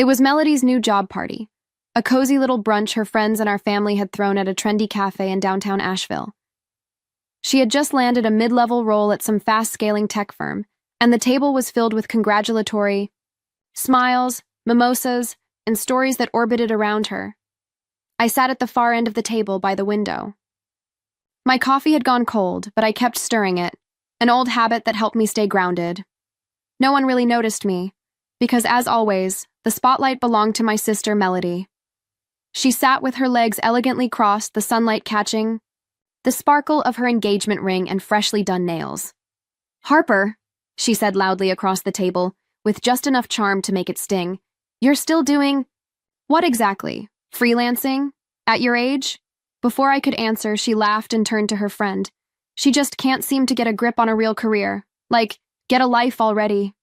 It was Melody's new job party, a cozy little brunch her friends and our family had thrown at a trendy cafe in downtown Asheville. She had just landed a mid-level role at some fast-scaling tech firm, and the table was filled with congratulatory smiles, mimosas, and stories that orbited around her. I sat at the far end of the table by the window. My coffee had gone cold, but I kept stirring it, an old habit that helped me stay grounded. No one really noticed me, because as always, the spotlight belonged to my sister Melody. She sat with her legs elegantly crossed, the sunlight catching the sparkle of her engagement ring and freshly done nails. "Harper," she said loudly across the table, with just enough charm to make it sting, "you're still doing—" "What exactly? Freelancing? At your age?" Before I could answer, she laughed and turned to her friend. "She just can't seem to get a grip on a real career. Like, get a life already."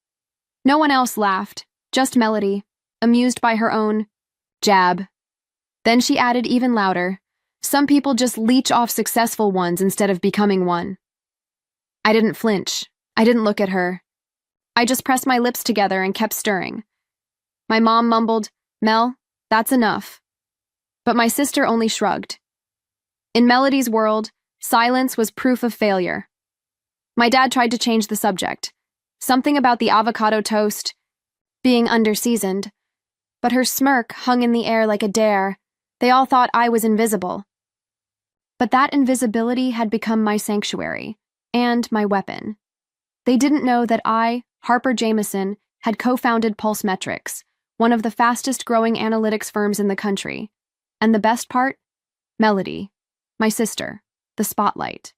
No one else laughed, just Melody, amused by her own jab. Then she added even louder, "Some people just leech off successful ones instead of becoming one." I didn't flinch. I didn't look at her. I just pressed my lips together and kept stirring. My mom mumbled, "Mel, that's enough." But my sister only shrugged. In Melody's world, silence was proof of failure. My dad tried to change the subject. Something about the avocado toast being underseasoned. But her smirk hung in the air like a dare. They all thought I was invisible. But that invisibility had become my sanctuary, and my weapon. They didn't know that I, Harper Jameson, had co-founded Pulse Metrics, one of the fastest-growing analytics firms in the country. And the best part? Melody, my sister, the spotlight.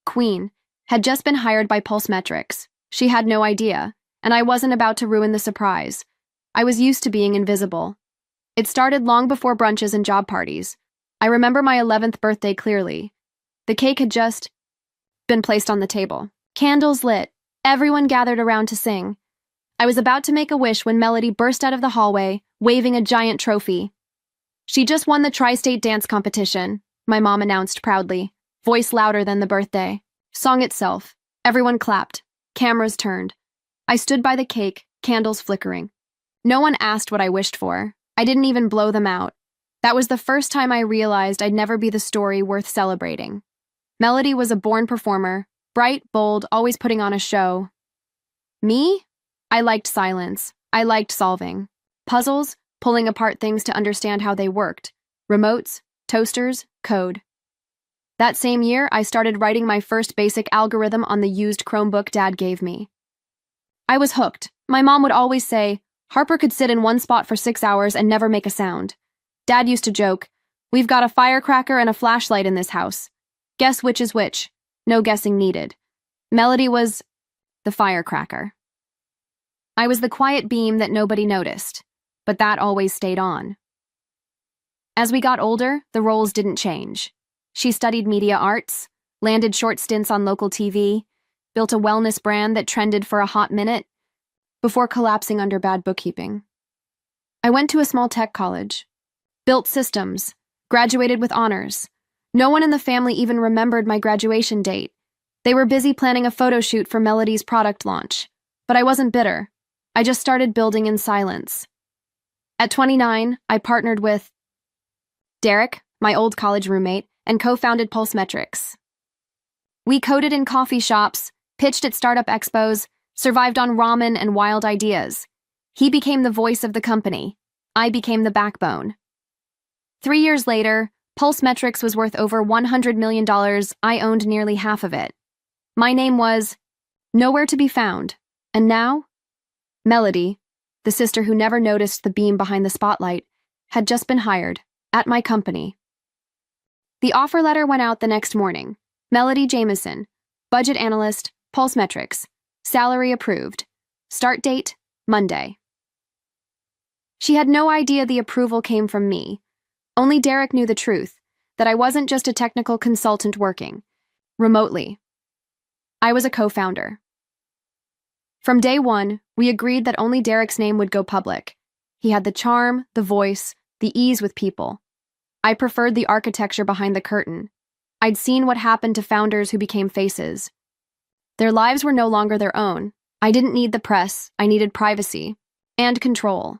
Queen, had just been hired by Pulse Metrics. She had no idea, and I wasn't about to ruin the surprise. I was used to being invisible. It started long before brunches and job parties. I remember my 11th birthday clearly. The cake had just been placed on the table. Candles lit. Everyone gathered around to sing. I was about to make a wish when Melody burst out of the hallway, waving a giant trophy. "She just won the tri-state dance competition," my mom announced proudly, voice louder than the birthday. Song itself. Everyone clapped. Cameras turned. I stood by the cake, candles flickering. No one asked what I wished for. I didn't even blow them out. That was the first time I realized I'd never be the story worth celebrating. Melody was a born performer, bright, bold, always putting on a show. Me? I liked silence. I liked solving puzzles, pulling apart things to understand how they worked. Remotes, toasters, code. That same year, I started writing my first basic algorithm on the used Chromebook Dad gave me. I was hooked. My mom would always say, "Harper could sit in one spot for 6 hours and never make a sound." Dad used to joke, "We've got a firecracker and a flashlight in this house. Guess which is which." No guessing needed. Melody was the firecracker. I was the quiet beam that nobody noticed, but that always stayed on. As we got older, the roles didn't change. She studied media arts, landed short stints on local TV, built a wellness brand that trended for a hot minute, before collapsing under bad bookkeeping. I went to a small tech college, built systems, graduated with honors. No one in the family even remembered my graduation date. They were busy planning a photo shoot for Melody's product launch. But I wasn't bitter. I just started building in silence. At 29, I partnered with Derek, my old college roommate, and co-founded Pulse Metrics. We coded in coffee shops, pitched at startup expos, survived on ramen and wild ideas. He became the voice of the company. I became the backbone. 3 years later, Pulse Metrics was worth over $100 million. I owned nearly half of it. My name was nowhere to be found. And now? Melody, the sister who never noticed the beam behind the spotlight, had just been hired at my company. The offer letter went out the next morning. Melody Jameson, budget analyst, Pulse Metrics. Salary approved. Start date, Monday. She had no idea the approval came from me. Only Derek knew the truth, that I wasn't just a technical consultant working remotely. I was a co-founder. From day one, we agreed that only Derek's name would go public. He had the charm, the voice, the ease with people. I preferred the architecture behind the curtain. I'd seen what happened to founders who became faces. Their lives were no longer their own. I didn't need the press. I needed privacy and control.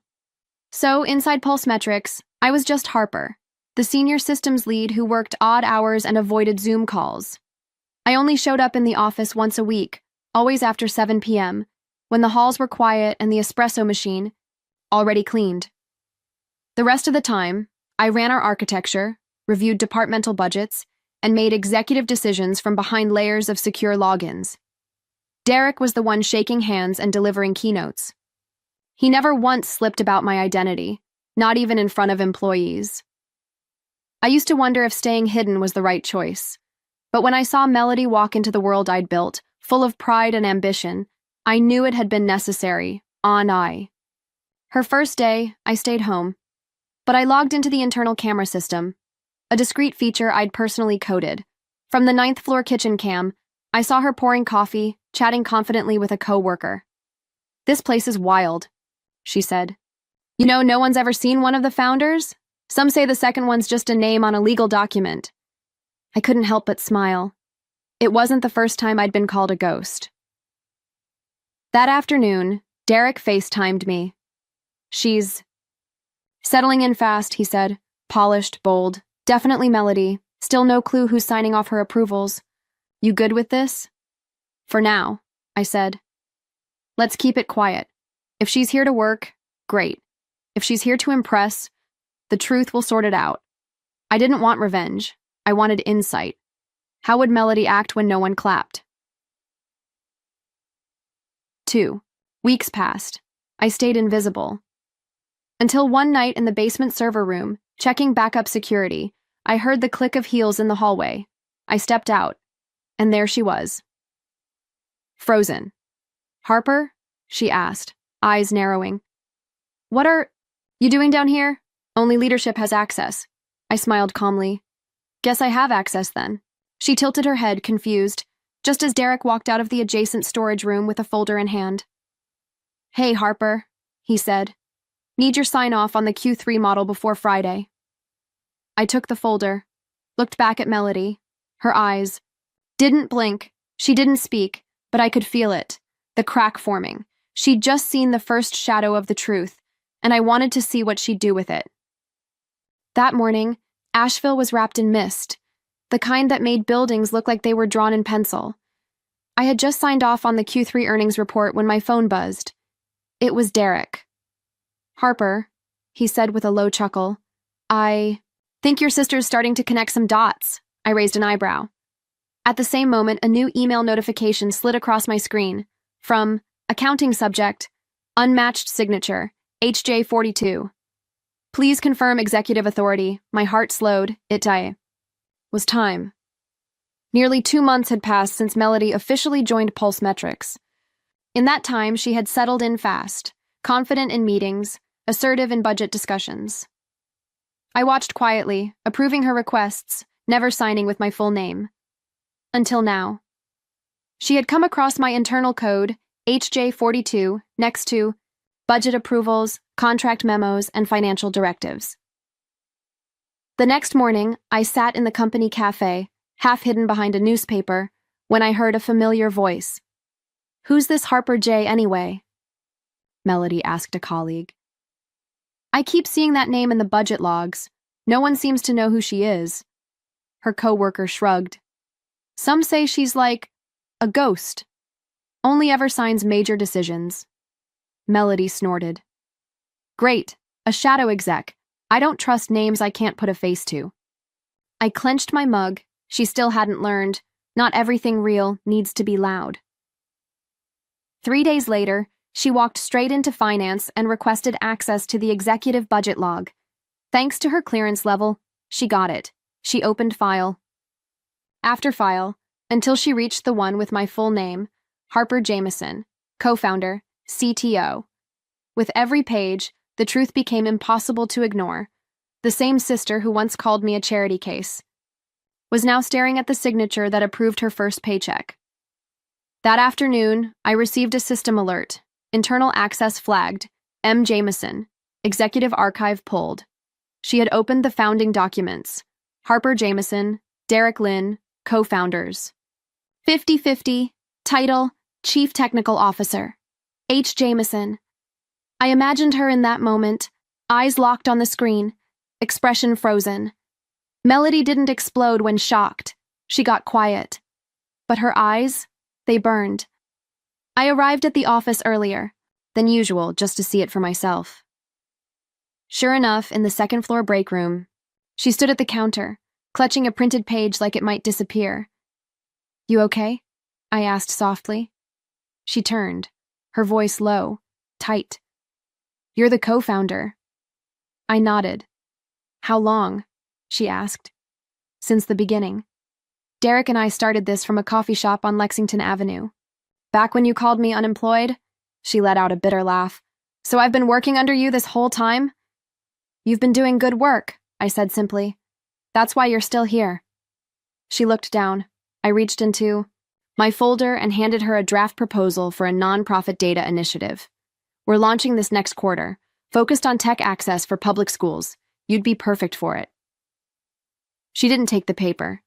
So, inside Pulse Metrics, I was just Harper, the senior systems lead who worked odd hours and avoided Zoom calls. I only showed up in the office once a week, always after 7 p.m., when the halls were quiet and the espresso machine already cleaned. The rest of the time, I ran our architecture, reviewed departmental budgets, and made executive decisions from behind layers of secure logins. Derek was the one shaking hands and delivering keynotes. He never once slipped about my identity, not even in front of employees. I used to wonder if staying hidden was the right choice. But when I saw Melody walk into the world I'd built, full of pride and ambition, I knew it had been necessary, Her first day, I stayed home. But I logged into the internal camera system, a discreet feature I'd personally coded. From the 9th floor kitchen cam, I saw her pouring coffee, chatting confidently with a coworker. "This place is wild," she said. "You know, no one's ever seen one of the founders? Some say the second one's just a name on a legal document." I couldn't help but smile. It wasn't the first time I'd been called a ghost. That afternoon, Derek FaceTimed me. "She's settling in fast," he said. "Polished, bold. Definitely Melody. Still no clue who's signing off her approvals. You good with this?" "For now," I said. "Let's keep it quiet. If she's here to work, great. If she's here to impress, the truth will sort it out." I didn't want revenge. I wanted insight. How would Melody act when no one clapped? 2. Weeks passed. I stayed invisible. Until one night in the basement server room, checking backup security, I heard the click of heels in the hallway. I stepped out, and there she was. Frozen. "Harper?" she asked, eyes narrowing. "What are you doing down here?" "Only leadership has access." I smiled calmly. "Guess I have access then." She tilted her head, confused, just as Derek walked out of the adjacent storage room with a folder in hand. "Hey, Harper," he said. "Need your sign-off on the Q3 model before Friday." I took the folder, looked back at Melody. Her eyes didn't blink. She didn't speak, but I could feel it, the crack forming. She'd just seen the first shadow of the truth, and I wanted to see what she'd do with it. That morning, Asheville was wrapped in mist, the kind that made buildings look like they were drawn in pencil. I had just signed off on the Q3 earnings report when my phone buzzed. It was Derek. "Harper," he said with a low chuckle, "I think your sister's starting to connect some dots." I raised an eyebrow. At the same moment, a new email notification slid across my screen. From accounting subject, unmatched signature, HJ42. "Please confirm executive authority." My heart slowed. It was time. Nearly 2 months had passed since Melody officially joined Pulse Metrics. In that time, she had settled in fast, confident in meetings, assertive in budget discussions. I watched quietly, approving her requests, never signing with my full name. Until now. She had come across my internal code, HJ42, next to budget approvals, contract memos, and financial directives. The next morning, I sat in the company cafe, half hidden behind a newspaper, when I heard a familiar voice. "Who's this Harper J anyway?" Melody asked a colleague. "I keep seeing that name in the budget logs. No one seems to know who she is." Her coworker shrugged. "Some say she's like a ghost. Only ever signs major decisions." Melody snorted. "Great, a shadow exec. I don't trust names I can't put a face to." I clenched my mug. She still hadn't learned. Not everything real needs to be loud. 3 days later, she walked straight into finance and requested access to the executive budget log. Thanks to her clearance level, she got it. She opened file after file until she reached the one with my full name, Harper Jameson, co-founder, CTO. With every page, the truth became impossible to ignore. The same sister who once called me a charity case was now staring at the signature that approved her first paycheck. That afternoon, I received a system alert. Internal access flagged. M. Jameson. Executive archive pulled. She had opened the founding documents. Harper Jameson, Derek Lynn, co-founders. 50-50, title, Chief Technical Officer. H. Jameson. I imagined her in that moment, Eyes locked on the screen, expression frozen. Melody didn't explode when shocked. She got quiet. But her eyes, they burned. I arrived at the office earlier than usual just to see it for myself. Sure enough, in the second-floor break room, she stood at the counter, clutching a printed page like it might disappear. "You okay?" I asked softly. She turned, her voice low, tight. "You're the co-founder." I nodded. "How long?" she asked. "Since the beginning. Derek and I started this from a coffee shop on Lexington Avenue. Back when you called me unemployed?" She let out a bitter laugh. "So I've been working under you this whole time?" "You've been doing good work," I said simply. "That's why you're still here." She looked down. I reached into my folder and handed her a draft proposal for a nonprofit data initiative. "We're launching this next quarter, focused on tech access for public schools. You'd be perfect for it." She didn't take the paper.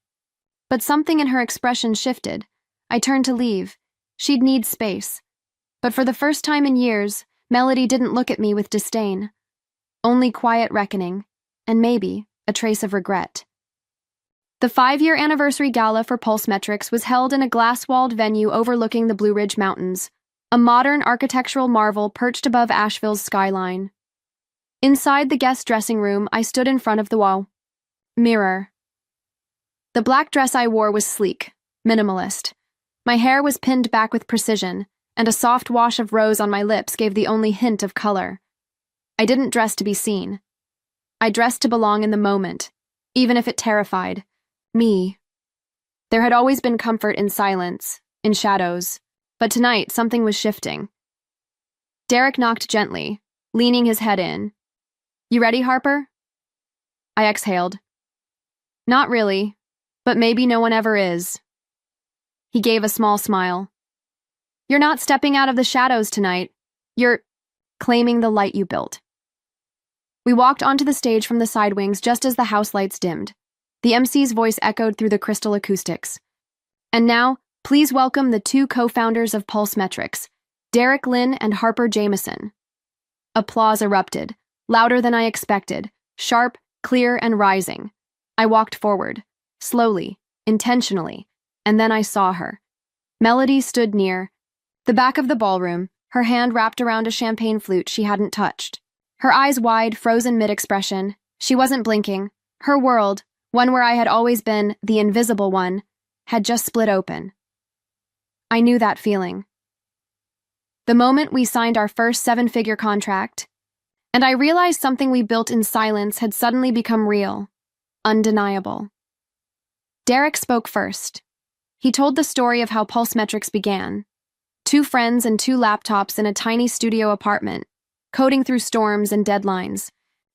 But something in her expression shifted. I turned to leave. She'd need space. But for the first time in years, Melody didn't look at me with disdain. Only quiet reckoning, and maybe a trace of regret. The 5-year anniversary gala for Pulse Metrics was held in a glass-walled venue overlooking the Blue Ridge Mountains, a modern architectural marvel perched above Asheville's skyline. Inside the guest dressing room, I stood in front of the wall mirror. The black dress I wore was sleek, minimalist. My hair was pinned back with precision, and a soft wash of rose on my lips gave the only hint of color. I didn't dress to be seen. I dressed to belong in the moment, even if it terrified me. There had always been comfort in silence, in shadows, but tonight something was shifting. Derek knocked gently, leaning his head in. "You ready, Harper?" I exhaled. "Not really, but maybe no one ever is." He gave a small smile. "You're not stepping out of the shadows tonight. You're claiming the light you built." We walked onto the stage from the side wings just as the house lights dimmed. The MC's voice echoed through the crystal acoustics. "And now, please welcome the 2 co-founders of Pulse Metrics, Derek Lynn and Harper Jameson." Applause erupted, louder than I expected, sharp, clear, and rising. I walked forward, slowly, intentionally, and then I saw her. Melody stood near the back of the ballroom, her hand wrapped around a champagne flute she hadn't touched. Her eyes wide, frozen mid-expression. She wasn't blinking. Her world, one where I had always been the invisible one, had just split open. I knew that feeling. The moment we signed our first 7-figure contract, and I realized something we built in silence had suddenly become real, undeniable. Derek spoke first. He told the story of how Pulse Metrics began. 2 friends and 2 laptops in a tiny studio apartment, coding through storms and deadlines,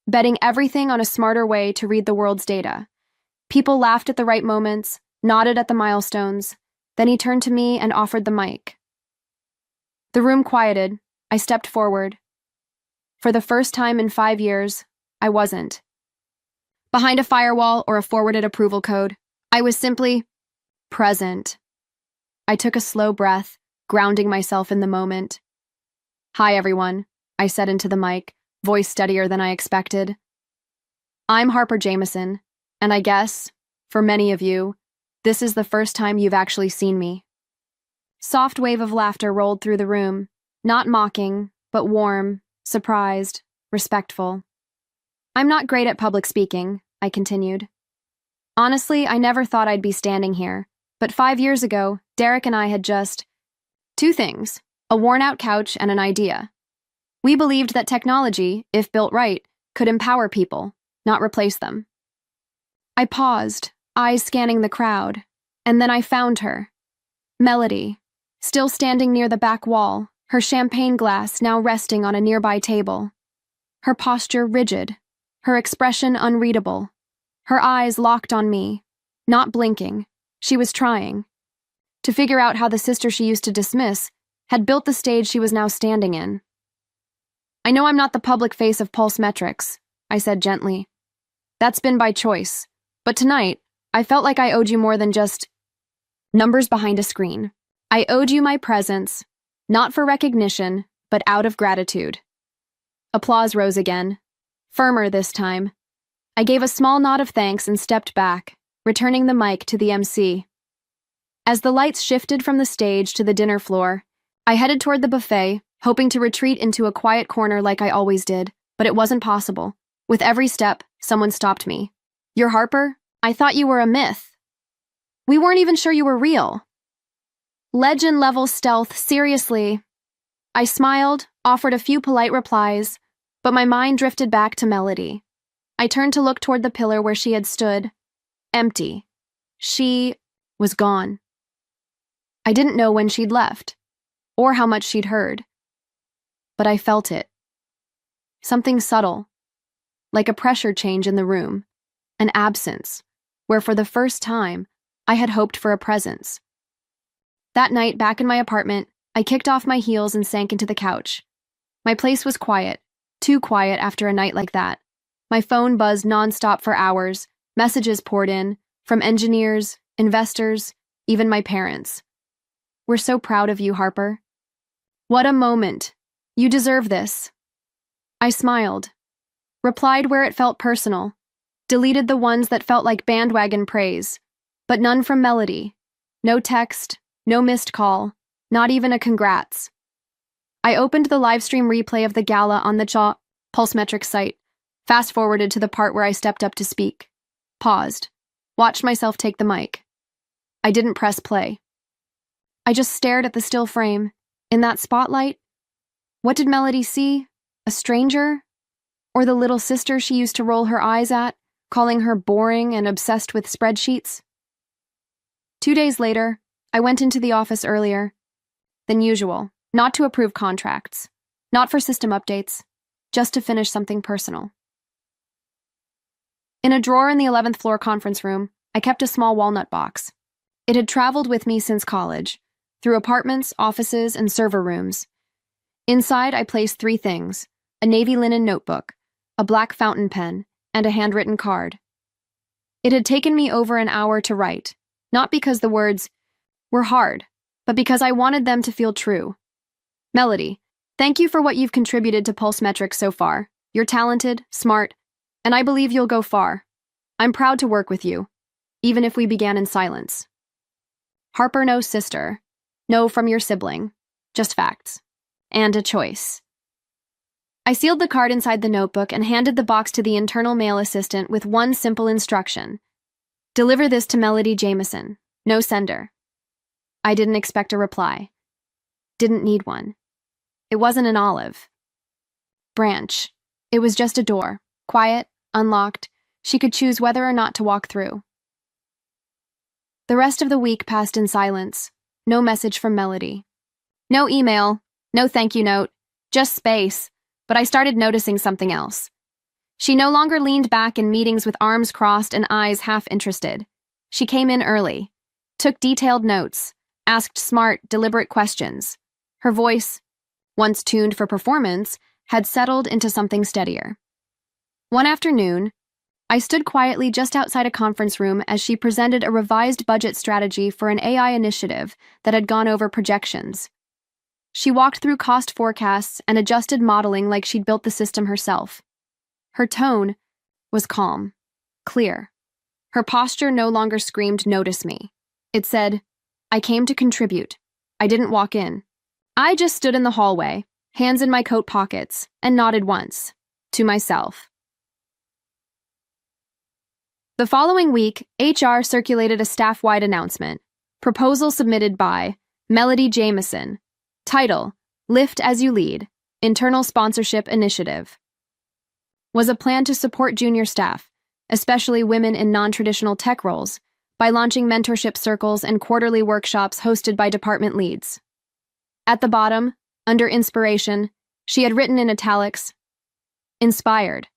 betting everything on a smarter way to read the world's data. People laughed at the right moments, nodded at the milestones. Then he turned to me and offered the mic. The room quieted. I stepped forward. For the first time in 5 years, I wasn't behind a firewall or a forwarded approval code. I was simply present. I took a slow breath, grounding myself in the moment. "Hi, everyone," I said into the mic, voice steadier than I expected. "I'm Harper Jameson, and I guess, for many of you, this is the first time you've actually seen me." Soft wave of laughter rolled through the room, not mocking, but warm, surprised, respectful. "I'm not great at public speaking," I continued. "Honestly, I never thought I'd be standing here, but 5 years ago, Derek and I had just 2 things, a worn-out couch and an idea. We believed that technology, if built right, could empower people, not replace them." I paused, eyes scanning the crowd, and then I found her. Melody, still standing near the back wall, her champagne glass now resting on a nearby table. Her posture rigid, her expression unreadable, her eyes locked on me, not blinking. She was trying to figure out how the sister she used to dismiss had built the stage she was now standing in. "I know I'm not the public face of Pulse Metrics," I said gently. "That's been by choice, but tonight, I felt like I owed you more than just numbers behind a screen. I owed you my presence, not for recognition, but out of gratitude." Applause rose again. firmer this time. I gave a small nod of thanks and stepped back, returning the mic to the MC. As the lights shifted from the stage to the dinner floor, I headed toward the buffet, hoping to retreat into a quiet corner like I always did, but it wasn't possible. With every step, someone stopped me. "You're Harper? I thought you were a myth. We weren't even sure you were real." Legend-level stealth, seriously. I smiled, offered a few polite replies, but my mind drifted back to Melody. I turned to look toward the pillar where she had stood. Empty. She was gone. I didn't know when she'd left, or how much she'd heard. But I felt it. Something subtle, like a pressure change in the room, an absence, where for the first time, I had hoped for a presence. That night, back in my apartment, I kicked off my heels and sank into the couch. My place was quiet, too quiet after a night like that. My phone buzzed nonstop for hours, messages poured in, from engineers, investors, even my parents. "We're so proud of you, Harper. What a moment. You deserve this." I smiled, replied where it felt personal, deleted the ones that felt like bandwagon praise, but none from Melody. No text, no missed call, not even a congrats. I opened the livestream replay of the gala on the Pulsemetrics site, fast-forwarded to the part where I stepped up to speak, paused, watched myself take the mic. I didn't press play. I just stared at the still frame. In that spotlight, what did Melody see? A stranger? Or the little sister she used to roll her eyes at, calling her boring and obsessed with spreadsheets? 2 days later, I went into the office earlier than usual, not to approve contracts, not for system updates, just to finish something personal. In a drawer in the 11th floor conference room, I kept a small walnut box. It had traveled with me since college, through apartments, offices, and server rooms. Inside, I placed 3 things: a navy linen notebook, a black fountain pen, and a handwritten card. It had taken me over an hour to write, not because the words were hard, but because I wanted them to feel true. "Melody, thank you for what you've contributed to Pulsemetrics so far. You're talented, smart, and I believe you'll go far. I'm proud to work with you, even if we began in silence. Harper, no sister. No from your sibling. Just facts. And a choice." I sealed the card inside the notebook and handed the box to the internal mail assistant with one simple instruction: "Deliver this to Melody Jameson. No sender." I didn't expect a reply. Didn't need one. It wasn't an olive branch. It was just a door, quiet, unlocked. She could choose whether or not to walk through. The rest of the week passed in silence. No message from Melody. No email, no thank you note, just space, but I started noticing something else. She no longer leaned back in meetings with arms crossed and eyes half interested. She came in early, took detailed notes, asked smart, deliberate questions. Her voice, once tuned for performance, had settled into something steadier. One afternoon, I stood quietly just outside a conference room as she presented a revised budget strategy for an AI initiative that had gone over projections. She walked through cost forecasts and adjusted modeling like she'd built the system herself. Her tone was calm, clear. Her posture no longer screamed, "Notice me." It said, "I came to contribute. I didn't walk in." I just stood in the hallway, hands in my coat pockets, and nodded once, to myself. The following week, HR circulated a staff-wide announcement. Proposal submitted by Melody Jameson. Title, Lift as You Lead, Internal Sponsorship Initiative. Was a plan to support junior staff, especially women in non-traditional tech roles, by launching mentorship circles and quarterly workshops hosted by department leads. At the bottom, under Inspiration, she had written in italics, "Inspired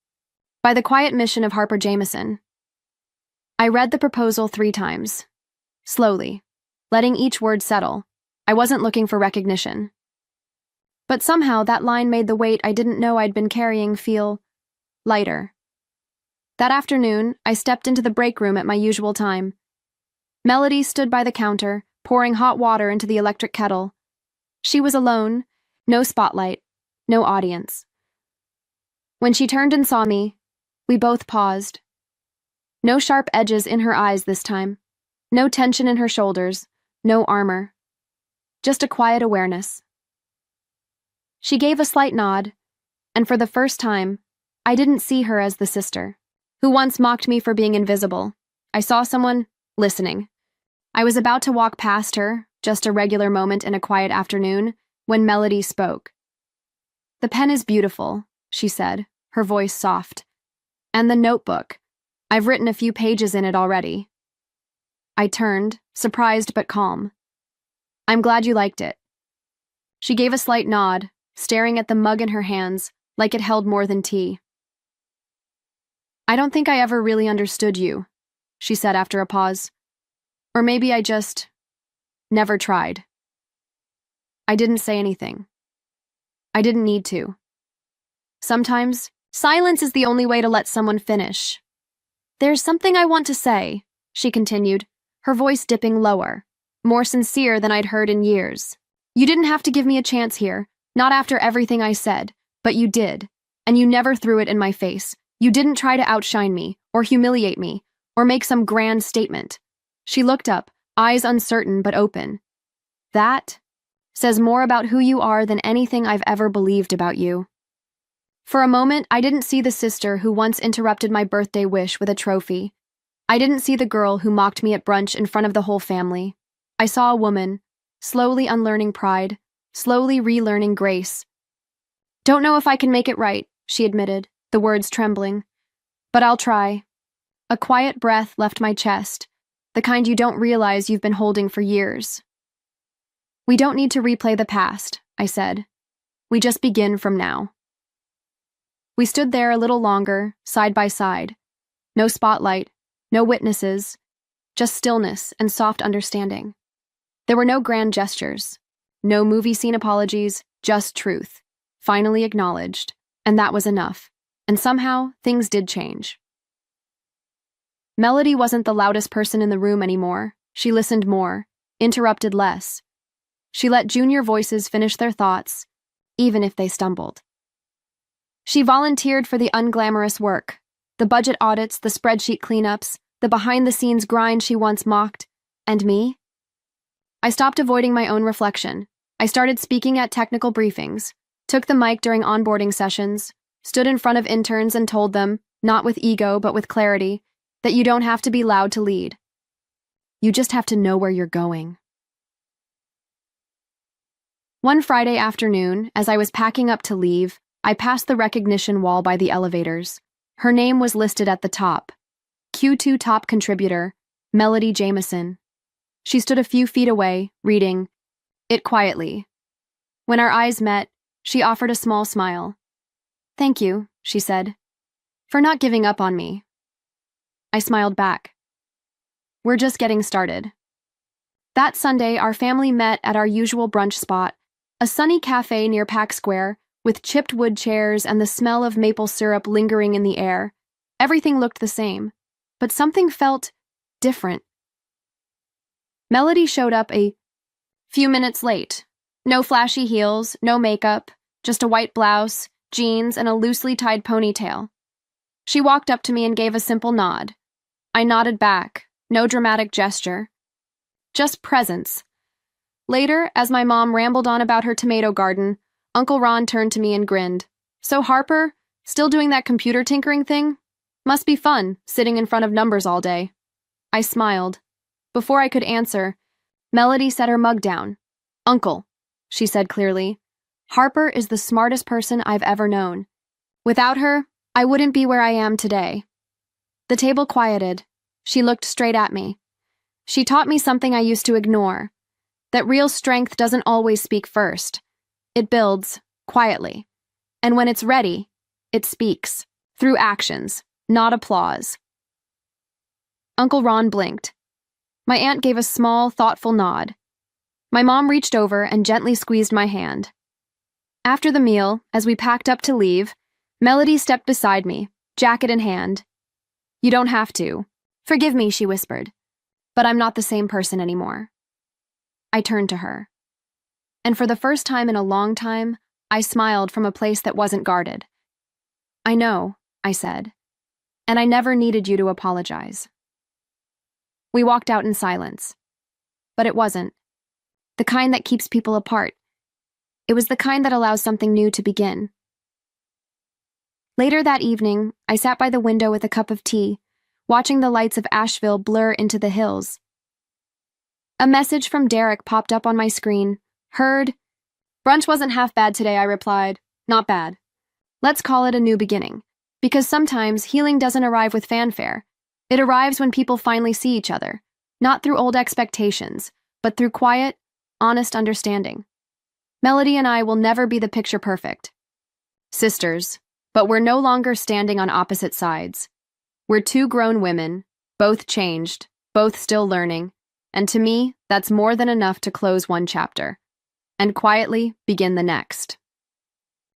by the quiet mission of Harper Jameson." I read the proposal 3 times, slowly, letting each word settle. I wasn't looking for recognition. But somehow that line made the weight I didn't know I'd been carrying feel lighter. That afternoon, I stepped into the break room at my usual time. Melody stood by the counter, pouring hot water into the electric kettle. She was alone, no spotlight, no audience. When she turned and saw me, we both paused. No sharp edges in her eyes this time. No tension in her shoulders. No armor. Just a quiet awareness. She gave a slight nod, and for the first time, I didn't see her as the sister who once mocked me for being invisible. I saw someone listening. I was about to walk past her, just a regular moment in a quiet afternoon, when Melody spoke. "The pen is beautiful," she said, her voice soft. "And the notebook. I've written a few pages in it already." I turned, surprised but calm. "I'm glad you liked it." She gave a slight nod, staring at the mug in her hands like it held more than tea. "I don't think I ever really understood you," she said after a pause. "Or maybe I just never tried." I didn't say anything. I didn't need to. Sometimes, silence is the only way to let someone finish. "There's something I want to say," she continued, her voice dipping lower, more sincere than I'd heard in years. "You didn't have to give me a chance here, not after everything I said, but you did, and you never threw it in my face. You didn't try to outshine me, or humiliate me, or make some grand statement." She looked up, eyes uncertain but open. "That says more about who you are than anything I've ever believed about you." For a moment, I didn't see the sister who once interrupted my birthday wish with a trophy. I didn't see the girl who mocked me at brunch in front of the whole family. I saw a woman, slowly unlearning pride, slowly relearning grace. "Don't know if I can make it right," she admitted, the words trembling. "But I'll try." A quiet breath left my chest, the kind you don't realize you've been holding for years. "We don't need to replay the past," I said. "We just begin from now." We stood there a little longer, side by side. No spotlight, no witnesses, just stillness and soft understanding. There were no grand gestures, no movie scene apologies, just truth, finally acknowledged, and that was enough. And somehow, things did change. Melody wasn't the loudest person in the room anymore. She listened more, interrupted less. She let junior voices finish their thoughts, even if they stumbled. She volunteered for the unglamorous work, the budget audits, the spreadsheet cleanups, the behind-the-scenes grind she once mocked. And me? I stopped avoiding my own reflection. I started speaking at technical briefings, took the mic during onboarding sessions, stood in front of interns and told them, not with ego but with clarity, that you don't have to be loud to lead. You just have to know where you're going. One Friday afternoon, as I was packing up to leave, I passed the recognition wall by the elevators. Her name was listed at the top. Q2 top contributor, Melody Jameson. She stood a few feet away, reading it quietly. When our eyes met, she offered a small smile. "Thank you," she said, "for not giving up on me." I smiled back. "We're just getting started." That Sunday, our family met at our usual brunch spot, a sunny cafe near Pack Square, with chipped wood chairs and the smell of maple syrup lingering in the air. Everything looked the same, but something felt different. Melody showed up a few minutes late. No flashy heels, no makeup, just a white blouse, jeans, and a loosely tied ponytail. She walked up to me and gave a simple nod. I nodded back, no dramatic gesture. Just presence. Later, as my mom rambled on about her tomato garden, Uncle Ron turned to me and grinned. "So Harper, still doing that computer tinkering thing? Must be fun, sitting in front of numbers all day." I smiled. Before I could answer, Melody set her mug down. "Uncle," she said clearly, "Harper is the smartest person I've ever known. Without her, I wouldn't be where I am today." The table quieted. She looked straight at me. She taught me something I used to ignore, that real strength doesn't always speak first. It builds, quietly. And when it's ready, it speaks, through actions, not applause. Uncle Ron blinked. My aunt gave a small, thoughtful nod. My mom reached over and gently squeezed my hand. After the meal, as we packed up to leave, Melody stepped beside me, jacket in hand. "You don't have to. Forgive me," she whispered. "But I'm not the same person anymore." I turned to her. And for the first time in a long time, I smiled from a place that wasn't guarded. I know, I said, and I never needed you to apologize. We walked out in silence. But it wasn't. The kind that keeps people apart. It was the kind that allows something new to begin. Later that evening, I sat by the window with a cup of tea, watching the lights of Asheville blur into the hills. A message from Derek popped up on my screen. Heard. Brunch wasn't half bad today, I replied. Not bad. Let's call it a new beginning. Because sometimes healing doesn't arrive with fanfare. It arrives when people finally see each other, not through old expectations, but through quiet, honest understanding. Melody and I will never be the picture perfect sisters, but we're no longer standing on opposite sides. We're two grown women, both changed, both still learning, and to me, that's more than enough to close one chapter and quietly begin the next.